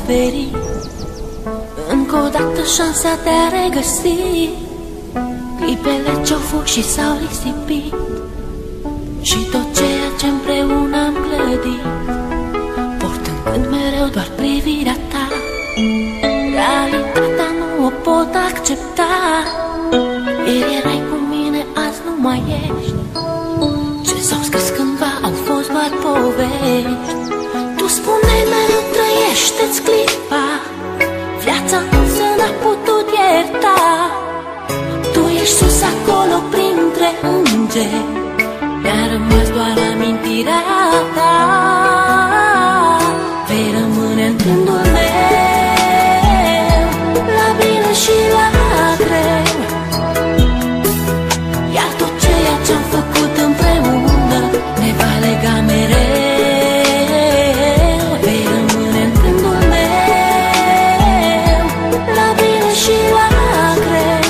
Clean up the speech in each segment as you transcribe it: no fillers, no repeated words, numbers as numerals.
oferi încă o dată șansa de a regăsi clipele ce-au fost și s-au risipit și tot ceea ce împreună am clădit, portând mereu doar privirea ta. Realitatea nu o pot accepta. Ieri erai cu mine, azi nu mai ești. Ce s-au scris cândva au fost doar povești. Tu spuneai mereu trăiește-ți clipa, viața însă n-a putut ierta. Tu ești sus acolo printre îngeri, mi-a rămas doar amintirea ta. Vei rămâne în gândul meu, la bine și la greu. Iar tot ceea ce-am făcut împreună ne va lega mereu. Vei rămâne în gândul meu, la bine și la greu.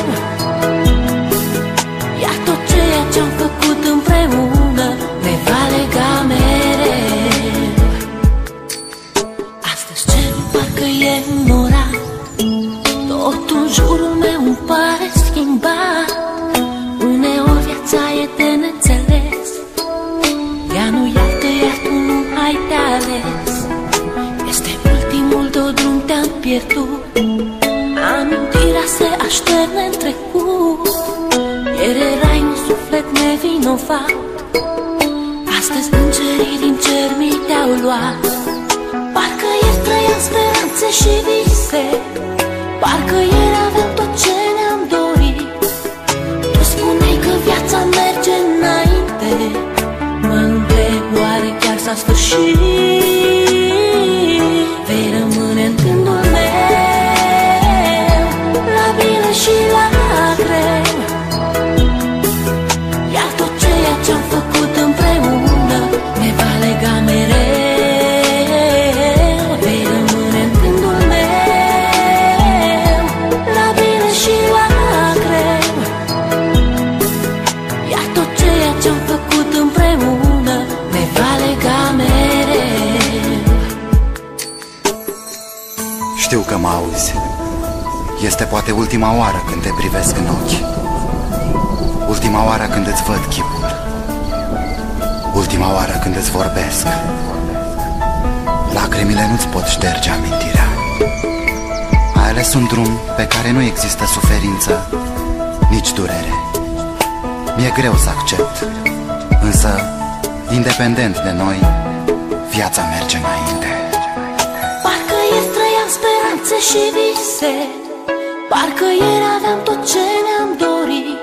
Iar tot ceea ce-am făcut împreună ne va lega mereu. Astăzi cerul parcă e înnorat, totul în jurul meu îmi pare schimbat. Uneori viața e de neînțeles, ea nu iartă, iar tu nu ai de ales. Este ultimul tău drum, te-am pierdut, amintirea se așterne în trecut. Ieri erai un suflet nevinovat, astăzi îngerii din cer mi te-au luat. Parcă ieri trăiam speranțe și vise, parcă ieri aveam tot ce ne-am dorit. Tu spuneai că viața merge înainte, mă întreb oare chiar s-a sfârșit. Vei rămâne în gândul meu, la bine și la greu. Iar tot ceea ce-am făcut împreună ne va lega mereu. Vei rămâne în gândul meu, la bine și la greu. Iar tot ceea ce-am făcut împreună ne va lega mereu. Știu că mă auzi. Este poate ultima oară când te privesc în ochi, ultima oară când îți văd chipul, ultima oară când îți vorbesc. Lacrimile nu-ți pot șterge amintirea. Ai ales un drum pe care nu există suferință, nici durere. Mi-e greu să accept, însă, independent de noi, viața merge înainte. Parcă ieri trăiam speranțe și vise, parcă ieri aveam tot ce ne-am dorit.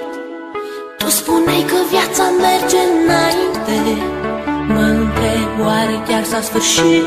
Tu spuneai că viața merge înainte, mă întreb oare chiar s-a sfârșit.